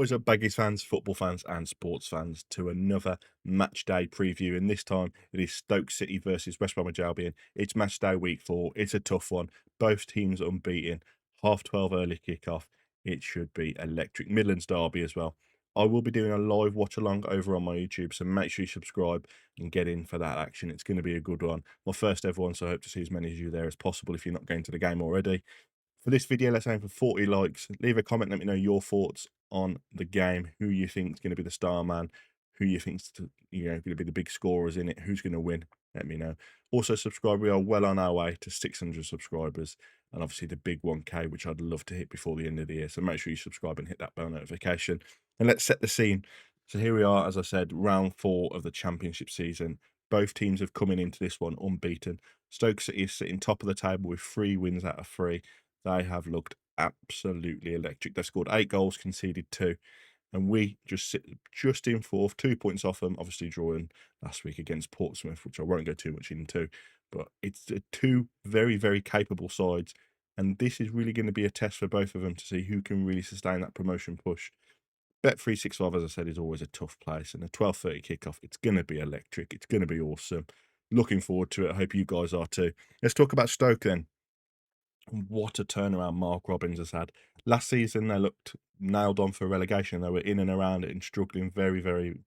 was up, Baggies fans, football fans, and sports fans, to another match day preview. And this time it is Stoke City versus West Bromwich Albion. It's match day week 4. It's a tough one. Both teams unbeaten. 12:30 early kickoff. It should be electric. Midlands derby as well. I will be doing a live watch along over on my YouTube, so make sure you subscribe and get in for that action. It's going to be a good one. My first ever one, so I hope to see as many of you there as possible if you're not going to the game already. For this video, let's aim for 40 likes. Leave a comment, let me know your thoughts on the game, who you think is going to be the star man, who you think's going to be the big scorers in it, who's going to win. Let me know. Also, subscribe. We are well on our way to 600 subscribers, and obviously the big 1K, which I'd love to hit before the end of the year. So make sure you subscribe and hit that bell notification. And let's set the scene. So here we are, as I said, round 4 of the Championship season. Both teams have come into this one unbeaten. Stoke City is sitting top of the table with 3 wins out of 3. They have looked absolutely electric. They've scored 8 goals, conceded 2. And we just sit just in 4th, 2 points off them, obviously drawing last week against Portsmouth, which I won't go too much into. But it's 2 very, very capable sides. And this is really going to be a test for both of them to see who can really sustain that promotion push. Bet365, as I said, is always a tough place. And a 12:30 kickoff, it's going to be electric. It's going to be awesome. Looking forward to it. I hope you guys are too. Let's talk about Stoke then. What a turnaround Mark Robins has had. Last season, they looked nailed on for relegation. They were in and around it and struggling very, very,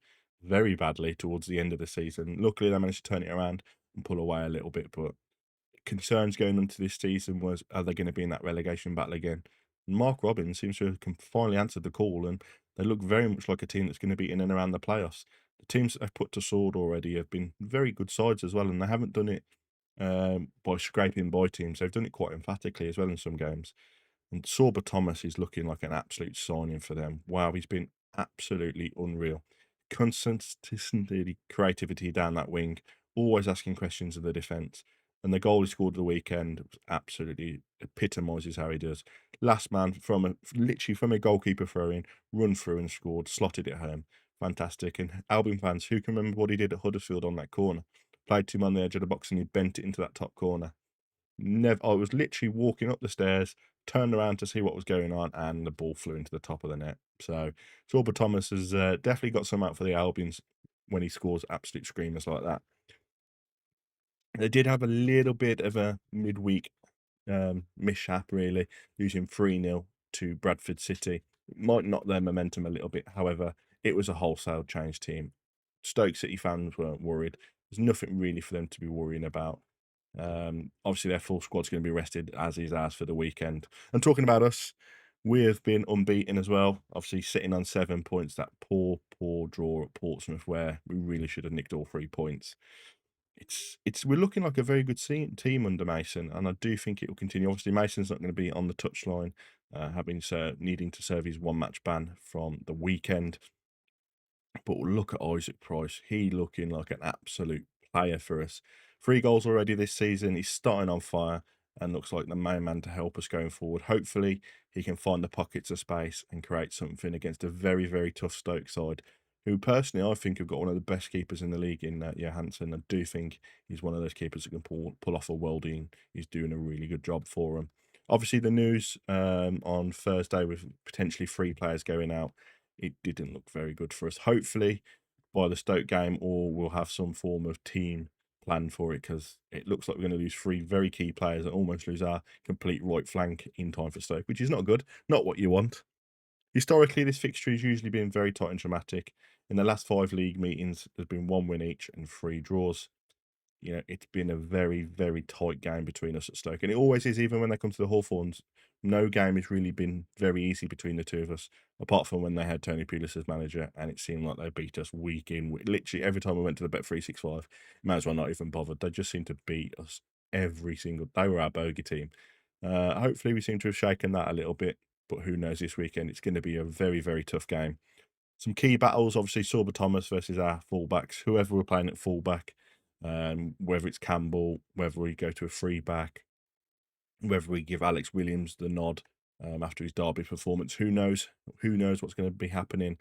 very badly towards the end of the season. Luckily, they managed to turn it around and pull away a little bit. But concerns going into this season was, are they going to be in that relegation battle again? And Mark Robins seems to have finally answered the call, and they look very much like a team that's going to be in and around the playoffs. The teams that they've put to sword already have been very good sides as well, and they haven't done it by scraping by teams. They've done it quite emphatically as well in some games. And Sorba Thomas is looking like an absolute signing for them. Wow, he's been absolutely unreal. Consistency, creativity down that wing, always asking questions of the defence. And the goal he scored the weekend absolutely epitomises how he does. Last man from literally from a goalkeeper throw in, run through and scored, slotted it home. Fantastic. And Albion fans, who can remember what he did at Huddersfield on that corner? Played to him on the edge of the box and he bent it into that top corner. I was literally walking up the stairs, turned around to see what was going on, and the ball flew into the top of the net. So Sorba Thomas has definitely got some out for the Albions when he scores absolute screamers like that. They did have a little bit of a midweek mishap, really, losing 3-0 to Bradford City. It might knock their momentum a little bit. However, it was a wholesale change team. Stoke City fans weren't worried. There's nothing really for them to be worrying about. Obviously, their full squad's going to be rested, as is ours for the weekend. And talking about us, we have been unbeaten as well. Obviously, sitting on 7 points. That poor, poor draw at Portsmouth, where we really should have nicked all 3 points. We're looking like a very good team under Mason, and I do think it will continue. Obviously, Mason's not going to be on the touchline, needing to serve his 1-match ban from the weekend. But look at Isaac Price; he looking like an absolute player for us. 3 goals already this season. He's starting on fire and looks like the main man to help us going forward. Hopefully, he can find the pockets of space and create something against a very, very tough Stoke side, who personally I think have got one of the best keepers in the league in Johansson. I do think he's one of those keepers that can pull off a worldie. He's doing a really good job for him. Obviously, the news on Thursday with potentially 3 players going out, it didn't look very good for us. Hopefully, by the Stoke game, or we'll have some form of team plan for it, because it looks like we're going to lose 3 very key players and almost lose our complete right flank in time for Stoke, which is not good, not what you want. Historically, this fixture has usually been very tight and dramatic. In the last 5 league meetings, there's been 1 win each and 3 draws. It's been a very, very tight game between us at Stoke. And it always is, even when they come to the Hawthorns. No game has really been very easy between the two of us, apart from when they had Tony Pulis as manager, and it seemed like they beat us week in, literally every time we went to the Bet365, might as well not even bothered. They just seemed to beat us every single. They were our bogey team. Hopefully, we seem to have shaken that a little bit, but who knows this weekend? It's going to be a very, very tough game. Some key battles, obviously, Sorba Thomas versus our fullbacks, whoever we're playing at fullback, whether it's Campbell, whether we go to a free back, whether we give Alex Williams the nod after his Derby performance. Who knows? Who knows what's going to be happening?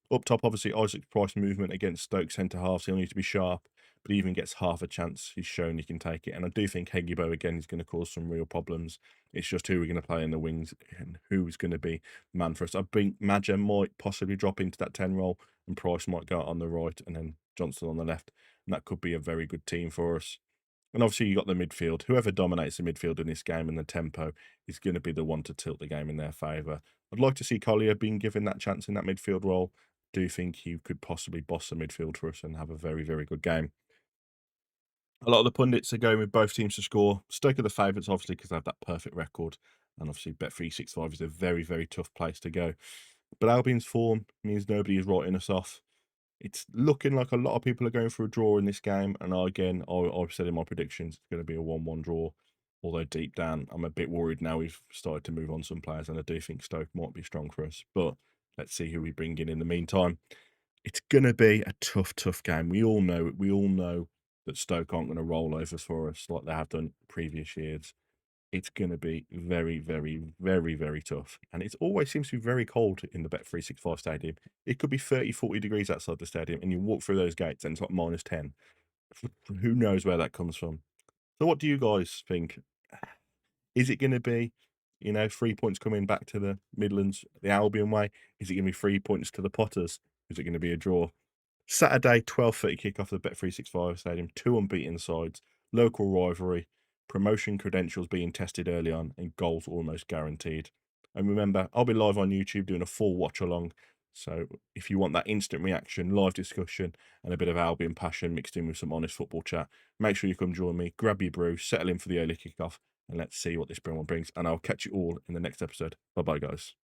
Up top, obviously, Isaac Price movement against Stoke centre halves. He'll need to be sharp. but even gets half a chance, he's shown he can take it. And I do think Hegibo again is going to cause some real problems. It's just who we're going to play in the wings and who's going to be man for us. I think Madja might possibly drop into that 10 role, and Price might go out on the right, and then Johnson on the left. And that could be a very good team for us. And obviously, you got the midfield. Whoever dominates the midfield in this game and the tempo is going to be the one to tilt the game in their favour. I'd like to see Collier being given that chance in that midfield role. Do think he could possibly boss the midfield for us and have a very, very good game. A lot of the pundits are going with both teams to score. Stoke are the favourites, obviously, because they have that perfect record. And obviously, Bet365 is a very, very tough place to go. But Albion's form means nobody is writing us off. It's looking like a lot of people are going for a draw in this game. And I've said in my predictions, it's going to be a 1-1 draw. Although deep down, I'm a bit worried now we've started to move on some players. And I do think Stoke might be strong for us. But let's see who we bring in the meantime. It's going to be a tough game. We all know it. We all know that Stoke aren't going to roll over for us like they have done previous years. It's going to be very, very, very, very tough. And it always seems to be very cold in the Bet365 stadium. It could be 30, 40 degrees outside the stadium, and you walk through those gates and it's like -10. Who knows where that comes from? So what do you guys think? Is it going to be, 3 points coming back to the Midlands, the Albion way? Is it going to be 3 points to the Potters? Is it going to be a draw? Saturday, 12:30 kick-off of the Bet365 stadium, 2 unbeaten sides, local rivalry, promotion credentials being tested early on, and goals almost guaranteed. And remember, I'll be live on YouTube doing a full watch-along, so if you want that instant reaction, live discussion, and a bit of Albion passion mixed in with some honest football chat, make sure you come join me, grab your brew, settle in for the early kick-off, and let's see what this Bromwich brings. And I'll catch you all in the next episode. Bye-bye, guys.